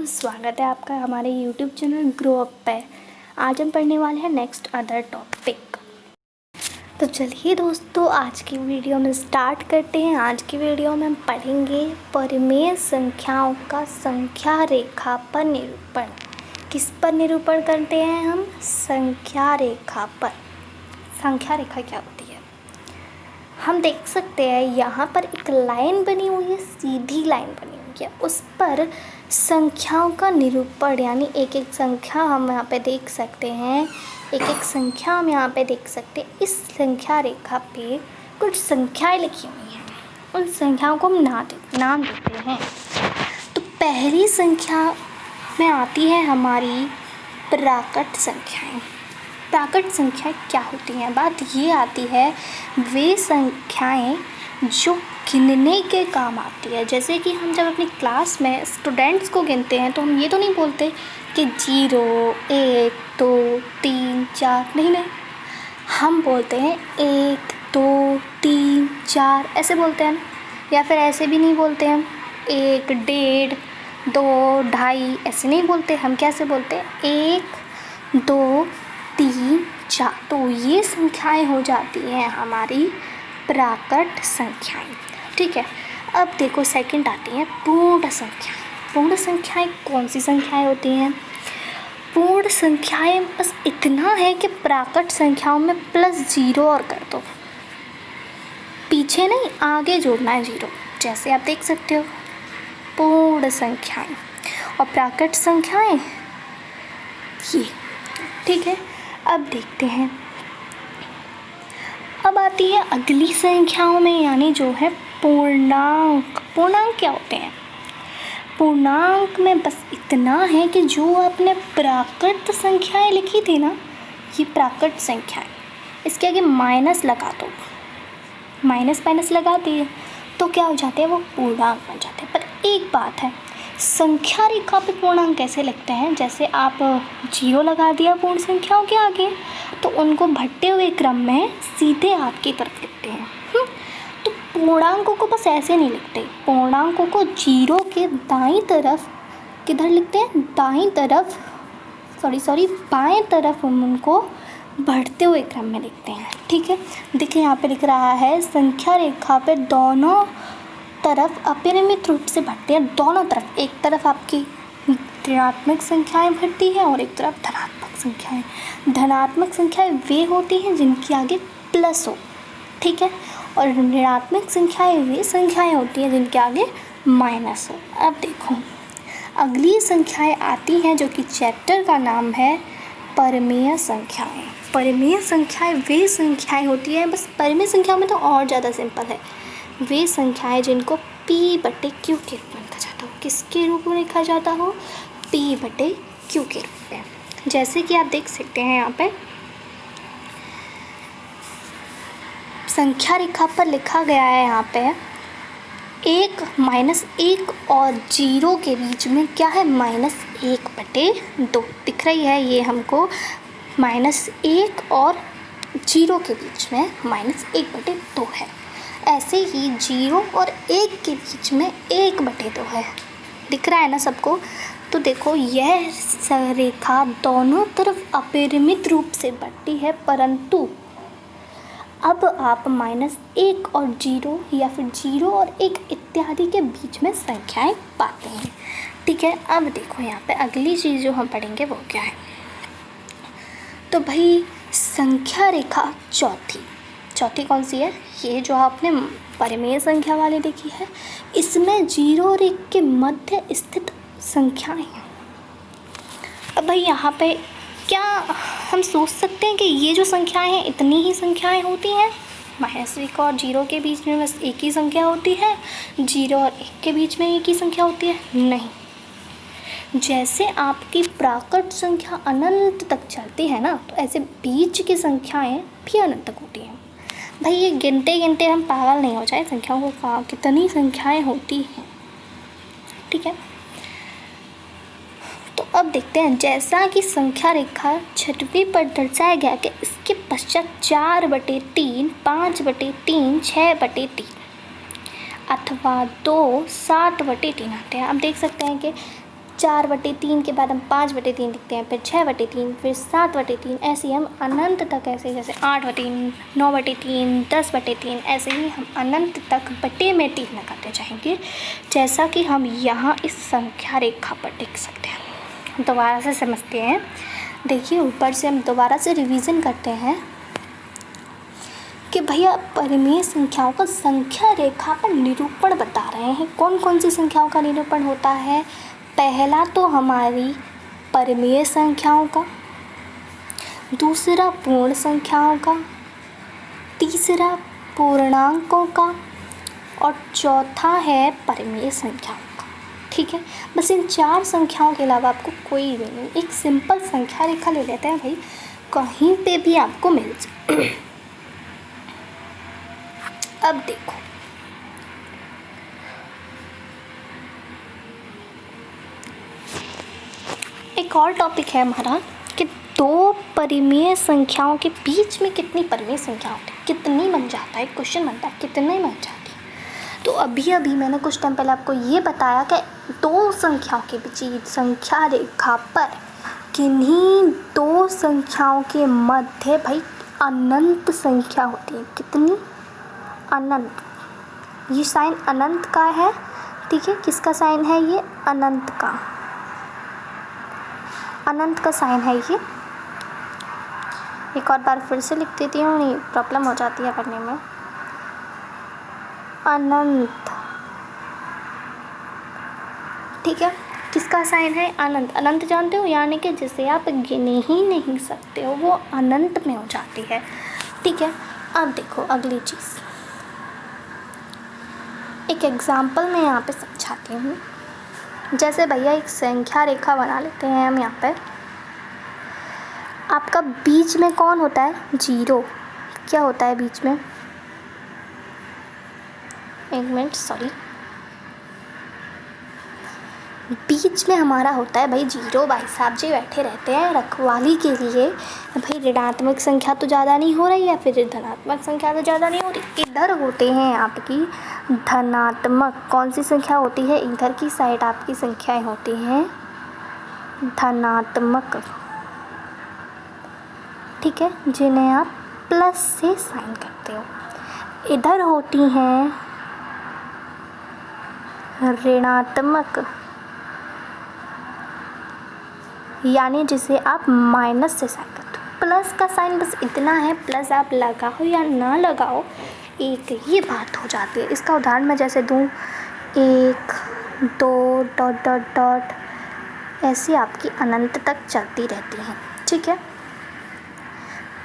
स्वागत है आपका हमारे YouTube चैनल ग्रो अप पे। आज हम पढ़ने वाले हैं नेक्स्ट अदर टॉपिक। तो चलिए दोस्तों, आज की वीडियो में स्टार्ट करते हैं। आज की वीडियो में हम पढ़ेंगे परिमेय संख्याओं का संख्या रेखा पर निरूपण। किस पर निरूपण करते हैं हम? संख्या रेखा पर। संख्या रेखा क्या होती है? हम देख सकते हैं यहाँ पर एक लाइन बनी हुई है, सीधी लाइन बनी हुई है। उस पर संख्याओं का निरूपण यानी एक एक संख्या हम यहाँ पे देख सकते हैं। एक एक संख्या हम यहाँ पे देख सकते हैं। इस संख्या रेखा पे कुछ संख्याएं लिखी हुई हैं। उन संख्याओं को हम नाम देते हैं। तो पहली संख्या में आती है हमारी प्राकट संख्याएं। प्राकट संख्याएं क्या होती हैं? बात ये आती है वे संख्याएं जो गिनने के काम आती है। जैसे कि हम जब अपनी क्लास में स्टूडेंट्स को गिनते हैं तो हम ये तो नहीं बोलते कि 0, 1, 2, 3, 4, नहीं, हम बोलते हैं 1, 2, 3, 4 ऐसे बोलते हैं। या फिर ऐसे भी नहीं बोलते हम 1, 1.5, 2, 2.5 ऐसे नहीं बोलते। हम कैसे बोलते हैं? 1, 2, 3, 4। तो ये संख्याएं हो जाती हैं हमारी प्राकट संख्याएं। ठीक है। अब देखो सेकंड आती हैं पूर्ण संख्याएं। पूर्ण संख्याएं कौन सी संख्याएं होती हैं? पूर्ण संख्याएं बस इतना है कि प्राकट संख्याओं में +0 और कर दो। पीछे नहीं, आगे जोड़ना है 0। जैसे आप देख सकते हो पूर्ण संख्याएं और प्राकट संख्याएं ये। ठीक है। अब देखते हैं, अब आती है अगली संख्याओं में यानी जो है पूर्णांक। पूर्णांक क्या होते हैं? पूर्णांक में बस इतना है कि जो आपने प्राकृत संख्याएं लिखी थी ना, ये प्राकृत संख्याएं, इसके आगे माइनस लगा दो। माइनस लगा दिए तो क्या हो जाते हैं? वो पूर्णांक बन जाते हैं। पर एक बात है, संख्या रेखा पे पूर्णांक कैसे लिखते हैं? जैसे आप 0 लगा दिया पूर्ण संख्याओं के आगे तो उनको बढ़ते हुए क्रम में सीधे हाथ की तरफ लिखते हैं। तो पूर्णांकों को बस ऐसे नहीं लिखते। पूर्णांकों को 0 के दाईं तरफ किधर लिखते हैं? दाईं तरफ, बाएं तरफ हम उनको बढ़ते हुए क्रम में लिखते हैं। ठीक है। देखिए यहाँ पे लिख रहा है संख्या रेखा पे दोनों तरफ अपरिमित रूप से बढ़ते हैं। दोनों तरफ, एक तरफ आपकी ऋणात्मक संख्याएं बढ़ती हैं और एक तरफ धनात्मक संख्याएं। धनात्मक संख्याएं वे होती हैं जिनके आगे प्लस हो। ठीक है। और ऋणात्मक संख्याएं वे संख्याएं होती हैं जिनके आगे माइनस हो। अब देखो अगली संख्याएं आती हैं जो कि चैप्टर का नाम है परिमेय संख्याएं। परिमेय संख्याएं वे संख्याएं होती हैं, बस परिमेय संख्याओं में तो और ज़्यादा सिंपल है। वे संख्याएं जिनको P/Q के रूप में लिखा जाता हो। किसके रूप में लिखा जाता हो? P/Q के रूप में। जैसे कि आप देख सकते हैं यहाँ पे संख्या रेखा पर लिखा गया है यहाँ पे 1, -1 और 0 के बीच में क्या है? -1/2 दिख रही है ये हमको। -1 और 0 के बीच में -1/2 है। ऐसे ही 0 और 1 के बीच में 1/2 है। दिख रहा है ना सबको? तो देखो यह रेखा दोनों तरफ अपरिमित रूप से बढ़ती है, परंतु अब आप -1 और 0 या फिर 0 और 1 इत्यादि के बीच में संख्याएं पाते हैं। ठीक है। अब देखो यहाँ पे अगली चीज़ जो हम पढ़ेंगे वो क्या है? तो भाई संख्या रेखा चौथी कौन सी है? ये जो आपने परिमेय संख्या वाली देखी है, इसमें 0 और 1 के मध्य स्थित संख्याएं हैं। अब भाई यहाँ पे क्या हम सोच सकते हैं कि ये जो संख्याएं हैं इतनी ही संख्याएं होती हैं? -1 और 0 के बीच में बस एक ही संख्या होती है, 0 और 1 के बीच में एक ही संख्या होती है? नहीं। जैसे आपकी प्राकट संख्या अनंत तक चलती है ना, तो ऐसे बीच की संख्याएं भी अनंत तक होती हैं। भाई ये गिनते हम पागल नहीं हो जाए संख्याओं को, कहाँ कितनी संख्याएं होती हैं। ठीक है। तो अब देखते हैं, जैसा कि संख्या रेखा 6वीं पर दर्शाया गया कि इसके पश्चात 4/3, 5/3, 6/3 अथवा 2 7/3 आते हैं। आप देख सकते हैं कि 4/3 के बाद हम 5/3 लिखते हैं, फिर 6/3, फिर 7/3, ऐसे ही हम अनंत तक, ऐसे जैसे 8/3, 9/3, 10/3, ऐसे ही हम अनंत तक बटे में 3 लगाते जाएंगे, जैसा कि हम यहाँ इस संख्या रेखा पर देख सकते हैं। दोबारा से समझते हैं। देखिए, ऊपर से हम दोबारा से रिवीजन करते हैं कि भैया परिमेय संख्याओं का संख्या रेखा पर निरूपण बता रहे हैं। कौन कौन सी संख्याओं का निरूपण होता है? पहला तो हमारी परिमेय संख्याओं का, दूसरा पूर्ण संख्याओं का, तीसरा पूर्णांकों का, और चौथा है परिमेय संख्याओं का। ठीक है, बस इन 4 संख्याओं के अलावा आपको कोई भी नहीं। एक सिंपल संख्या रेखा ले लेते हैं भाई, कहीं पे भी आपको मिल जाए। अब देखो, एक और टॉपिक है हमारा कि 2 परिमेय संख्याओं के बीच में कितनी परिमेय संख्या होती है, कितनी बन जाता है। क्वेश्चन बनता है कितनी बन जाती है। तो अभी मैंने कुछ टाइम पहले आपको ये बताया कि 2 संख्याओं के बीच संख्या रेखा पर किन्हीं 2 संख्याओं के मध्य भाई अनंत संख्या होती है। कितनी? अनंत। ये साइन अनंत का है। ठीक है, किसका साइन है ये? अनंत का। अनंत का साइन है ये। एक और बार फिर से लिख देती हूँ, नहीं प्रॉब्लम हो जाती है पढ़ने में। अनंत। ठीक है, किसका साइन है? अनंत। अनंत जानते हो, यानी कि जिसे आप गिने ही नहीं सकते हो, वो अनंत में हो जाती है। ठीक है, अब देखो अगली चीज़, एक एग्जाम्पल मैं यहाँ पे समझाती हूँ। जैसे भैया एक संख्या रेखा बना लेते हैं हम यहाँ पर। आपका बीच में कौन होता है? 0। क्या होता है बीच में? एक मिनट, सॉरी, बीच में हमारा होता है भाई 0। भाई साहब जी बैठे रहते हैं रखवाली के लिए। भाई ऋणात्मक संख्या तो ज़्यादा नहीं हो रही है, फिर धनात्मक संख्या तो ज़्यादा नहीं हो रही। इधर होते हैं आपकी धनात्मक। कौन सी संख्या होती है? इधर की साइड आपकी संख्याएं होती हैं धनात्मक। ठीक है, जिन्हें आप प्लस से साइन करते हो। इधर होती हैं ऋणात्मक, यानी जिसे आप माइनस से साइन करते हो। प्लस का साइन बस इतना है, प्लस आप लगाओ या ना लगाओ एक ही बात हो जाती है। इसका उदाहरण मैं जैसे दूँ, 1, 2 डॉट डॉट डॉट, ऐसी आपकी अनंत तक चलती रहती हैं। ठीक है,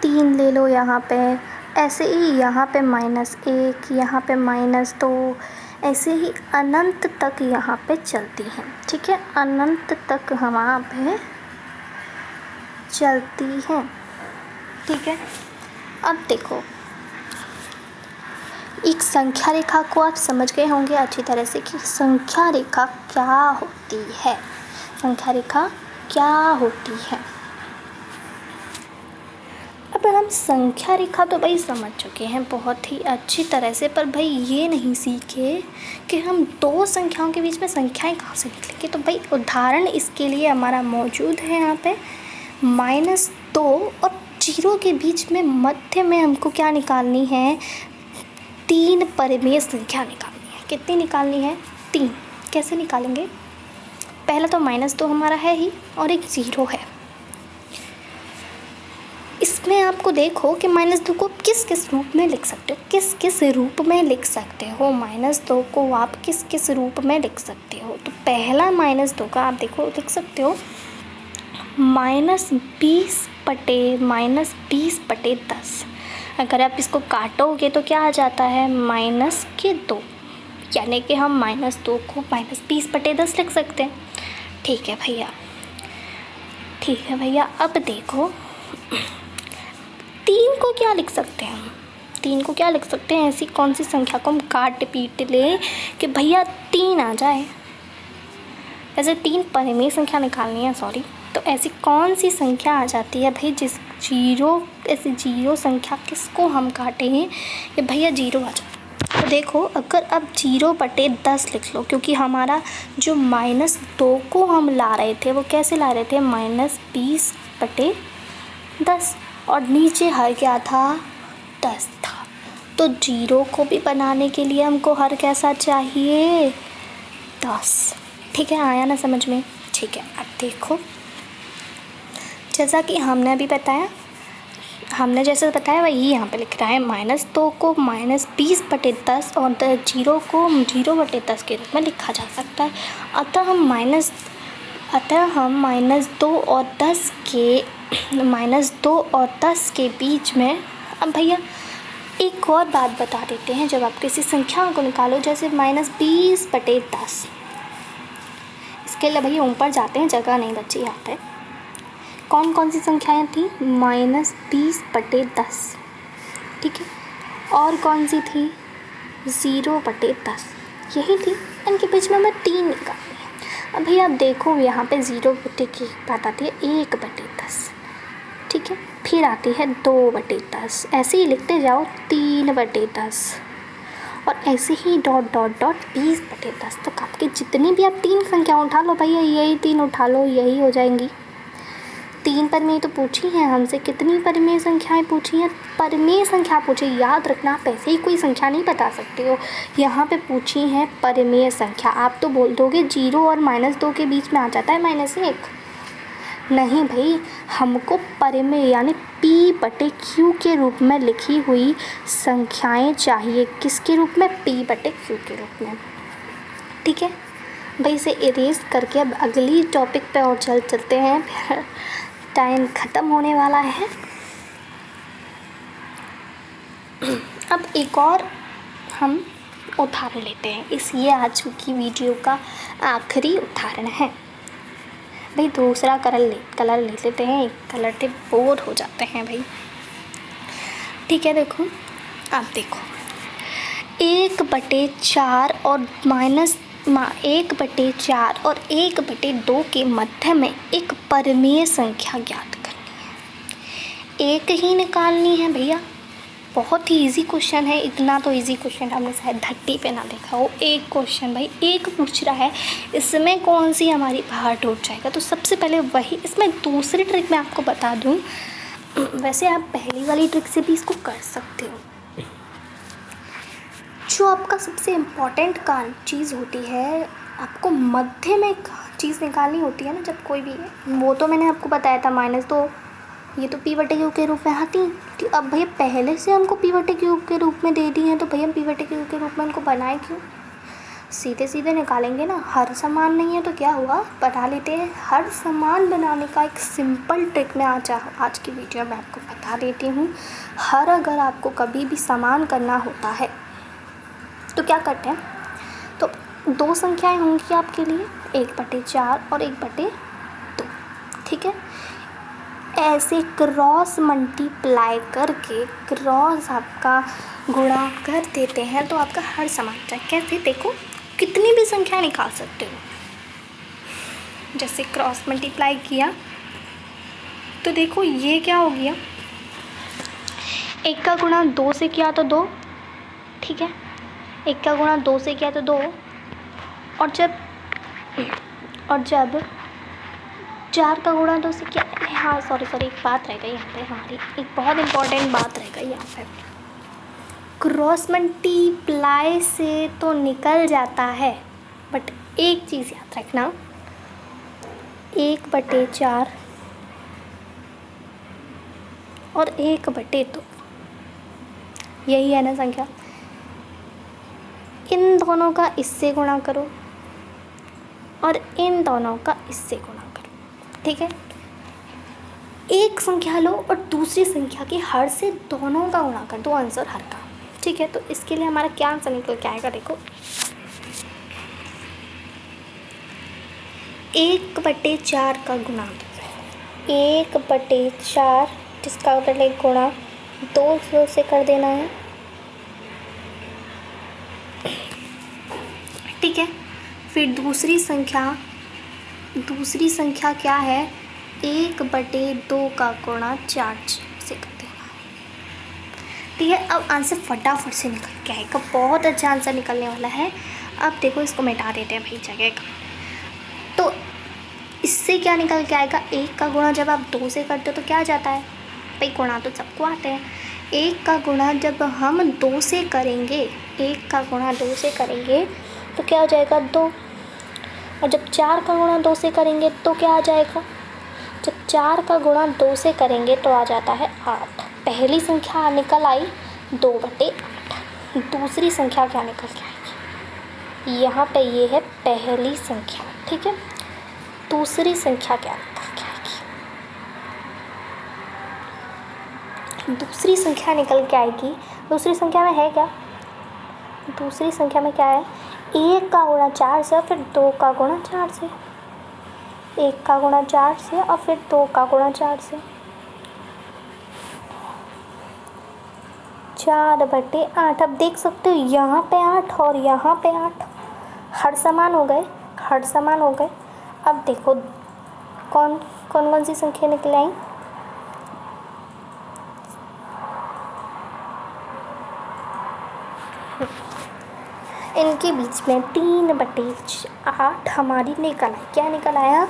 3 ले लो यहाँ पे, ऐसे ही यहाँ पे -1, यहाँ पे -2, ऐसे ही अनंत तक यहाँ पे चलती हैं। ठीक है, अनंत तक वहाँ पे चलती हैं। ठीक है, अब देखो, एक संख्या रेखा को आप समझ गए होंगे अच्छी तरह से कि संख्या रेखा क्या होती है। संख्या रेखा क्या होती है। अब हम संख्या रेखा तो भाई समझ चुके हैं बहुत ही अच्छी तरह से, पर भाई ये नहीं सीखे कि हम 2 संख्याओं के बीच में संख्याएं कहाँ से निकलेंगे। तो भाई उदाहरण इसके लिए हमारा मौजूद है यहाँ पे। -2 और 0 के बीच में मध्य में हमको क्या निकालनी है? 3 परिमेय संख्या निकालनी है। कितनी निकालनी है? 3। कैसे निकालेंगे? पहला तो -2 हमारा है ही और एक 0 है। इसमें आपको देखो कि -2 को किस किस रूप में लिख सकते हो, किस किस रूप में लिख सकते हो। -2 को आप किस किस रूप में लिख सकते हो। तो पहला -2 का आप देखो लिख सकते हो -20/-10। अगर आप इसको काटोगे तो क्या आ जाता है? -2, यानी कि हम -2 को -20/10 लिख सकते हैं। ठीक है भैया, ठीक है भैया। अब देखो 3 को क्या लिख सकते हैं हम? 3 को क्या लिख सकते हैं? ऐसी कौन सी संख्या को हम काट पीट लें कि भैया 3 आ जाए। ऐसे 3 परिमेय संख्या निकालनी है, सॉरी। तो ऐसी कौन सी संख्या आ जाती है भाई जिस 0, ऐसी 0 संख्या किसको हम काटें कि भैया 0 आ जाए। तो देखो अगर अब 0/10 लिख लो, क्योंकि हमारा जो -2 को हम ला रहे थे वो कैसे ला रहे थे, -20/10, और नीचे हर क्या था, 10 था। तो 0 को भी बनाने के लिए हमको हर कैसा चाहिए, 10। ठीक है, आया ना समझ में। ठीक है, अब देखो जैसा कि हमने जैसे बताया वही यहाँ पे लिख रहा है, -2 को -20/10 और 0 को 0/10 के रूप में लिखा जा सकता है। अतः हम -2 और 10 के बीच में, अब भैया एक और बात बता देते हैं, जब आप किसी संख्या को निकालो जैसे -20/10, इसके लिए भैया ऊपर जाते हैं, जगह नहीं बची यहाँ पे। कौन कौन सी संख्याएं थी, -20/10, ठीक है, और कौन सी थी, 0/10, यही थी। इनके बीच में हमें 3 निकालनी है। अब भैया देखो यहाँ पे 0 की बात आती है 1/10, ठीक है, फिर आती है 2/10, ऐसे ही लिखते जाओ 3/10, और ऐसे ही डॉट 20/10 तक आपकी जितनी भी आप 3 संख्या उठा लो भैया, यही 3 उठा लो, यही हो जाएंगी। 3 परिमेय तो पूछी हैं हमसे, कितनी परिमेय संख्याएं पूछी हैं, परिमेय संख्या पूछी, याद रखना, आप ऐसे ही कोई संख्या नहीं बता सकते हो। यहाँ पे पूछी हैं परिमेय संख्या। आप तो बोल दोगे 0 और -2 के बीच में आ जाता है -1, नहीं भाई, हमको परिमेय यानी P/Q के रूप में लिखी हुई संख्याएं चाहिए। किसके रूप में, P/Q के रूप में। ठीक है भाई, इसे इरेज करके अब अगली टॉपिक पे और चलते हैं, फिर टाइम ख़त्म होने वाला है। अब एक और हम उदाहरण लेते हैं, ये आज की वीडियो का आखिरी उदाहरण है। भाई दूसरा कलर ले लेते हैं, एक कलर से बोर हो जाते हैं भाई। ठीक है, देखो आप देखो 1/4 और -1/4 और 1/2 के मध्य में एक परिमेय संख्या ज्ञात करनी है। एक ही निकालनी है भैया, बहुत ही इजी क्वेश्चन है। इतना तो इजी क्वेश्चन हमने शायद धरती पे ना देखा हो। एक क्वेश्चन भाई, एक पूछ रहा है, इसमें कौन सी हमारी बाहर टूट जाएगा। तो सबसे पहले वही, इसमें दूसरी ट्रिक मैं आपको बता दूं, वैसे आप पहली वाली ट्रिक से भी इसको कर सकते हो। जो आपका सबसे इम्पॉर्टेंट चीज़ होती है, आपको मध्य में चीज़ निकालनी होती है ना, जब कोई भी, वो तो मैंने आपको बताया था -2, ये तो P/Q के रूप में आती। तो अब भैया पहले से हमको P/Q के रूप में दे दी हैं, तो भैया हम P/Q के रूप में उनको बनाए क्यों, सीधे निकालेंगे ना। हर समान नहीं है तो क्या हुआ, बना लेते हैं। हर समान बनाने का एक सिंपल ट्रिक मैं आज की वीडियो में आपको बता देती हूँ। अगर आपको कभी भी समान करना होता है तो क्या करते हैं, तो 2 संख्याएं होंगी आपके लिए, 1/4 और 1/2, ठीक है। ऐसे क्रॉस मल्टीप्लाई करके, क्रॉस आपका गुणा कर देते हैं तो आपका हर समान जाए। कैसे, देखो कितनी भी संख्या निकाल सकते हो। जैसे क्रॉस मल्टीप्लाई किया तो देखो ये क्या हो गया, 1 का गुणा 2 से किया तो 2, ठीक है, 1 का गुणा 2 से किया तो 2, और जब 4 का गुणा 2 से किया, हाँ सॉरी एक बात रह गई यहाँ पे, हमारी एक बहुत इम्पोर्टेंट बात रह गई यहाँ पे। क्रॉस मल्टीप्लाई से तो निकल जाता है, बट एक चीज़ याद रखना, 1/4 और 1/2, यही है ना संख्या। इन दोनों का इससे गुणा करो और इन दोनों का इससे गुणा करो, ठीक है। एक संख्या लो और दूसरी संख्या के हर से दोनों का गुणा कर दो, आंसर हर का, ठीक है। तो इसके लिए हमारा क्या आंसर निकल के आएगा, देखो 1/4 का गुणा 1/4, जिसका पहले गुणा 2 से कर देना है, ठीक है। फिर दूसरी संख्या क्या है, 1/2 का गुणा 4 से कर देना। ठीक है, अब आंसर फटाफट से निकल के आएगा, बहुत अच्छा आंसर निकलने वाला है। अब देखो इसको मिटा देते हैं भाई जगह का। तो इससे क्या निकल के आएगा, 1 का गुणा जब आप 2 से करते हो तो क्या आ जाता है भाई, गुणा तो सबको आते हैं। 1 का गुणा जब हम 2 से करेंगे, 1 का गुणा 2 से करेंगे तो क्या हो जाएगा 2। और जब 4 का गुणा 2 से करेंगे तो क्या आ जाएगा, जब 4 का गुणा 2 से करेंगे तो आ जाता है 8। पहली संख्या निकल आई 2/8। दूसरी संख्या क्या निकल के आएगी, यहाँ पे ये है पहली संख्या, ठीक है। दूसरी संख्या क्या निकल के आएगी, दूसरी संख्या निकल के आएगी, दूसरी संख्या में है क्या, दूसरी संख्या में क्या है, 1 का गुणा 4 से और फिर 2 का गुणा 4 से, 1 का गुणा 4 से और फिर 2 का गुणा 4 से, 4/8। अब देख सकते हो यहाँ पे 8 और यहाँ पे 8 हर समान हो गए, हर समान हो गए। अब देखो कौन कौन सी संख्या निकल आई, इनके बीच में 3/8 हमारी निकल आई। क्या निकल आया,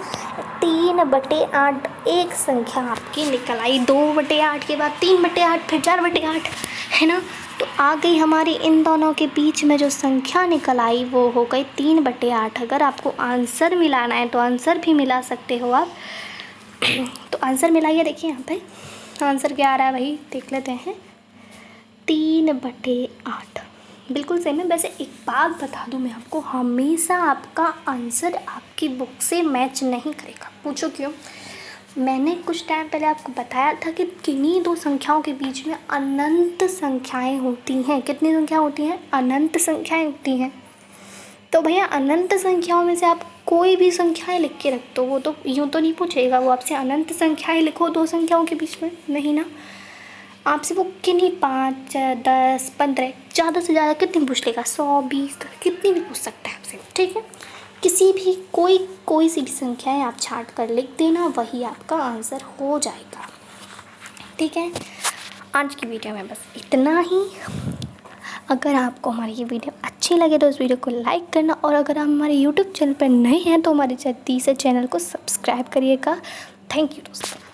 3/8 एक संख्या आपकी निकल आई। 2/8 के बाद 3/8 फिर 4/8, है ना। तो आ गई हमारी इन दोनों के बीच में जो संख्या निकल आई वो हो गई 3/8। अगर आपको आंसर मिलाना है तो आंसर भी मिला सकते हो आप। तो आंसर मिलाइए, देखिए यहाँ पे आंसर क्या आ रहा है भाई, देख लेते हैं। 3/8 बिल्कुल सेम है। वैसे एक बात बता दूं मैं आपको, हमेशा आपका आंसर आपकी बुक से मैच नहीं करेगा। पूछो क्यों, मैंने कुछ टाइम पहले आपको बताया था कि किन्हीं 2 संख्याओं के बीच में अनंत संख्याएं होती हैं। कितनी संख्या होती हैं, अनंत संख्याएं होती हैं। तो भैया अनंत संख्याओं में से आप कोई भी संख्याएं लिख के रख दो, वो तो यूँ तो नहीं पूछेगा वो आपसे अनंत संख्याएं लिखो 2 संख्याओं के बीच में, नहीं ना। आपसे वो किन्हीं 5, 10, 15 ज़्यादा से ज़्यादा कितनी पूछ लेगा, 100, 20 कितनी भी पूछ सकता है आपसे, ठीक है। किसी भी कोई सी भी संख्याएं आप छांट कर लिख देना, वही आपका आंसर हो जाएगा, ठीक है। आज की वीडियो में बस इतना ही। अगर आपको हमारी ये वीडियो अच्छी लगे तो इस वीडियो को लाइक करना, और अगर आप हमारे यूट्यूब चैनल पर नए हैं तो हमारे जल्दी से चैनल को सब्सक्राइब करिएगा। थैंक यू दोस्तों।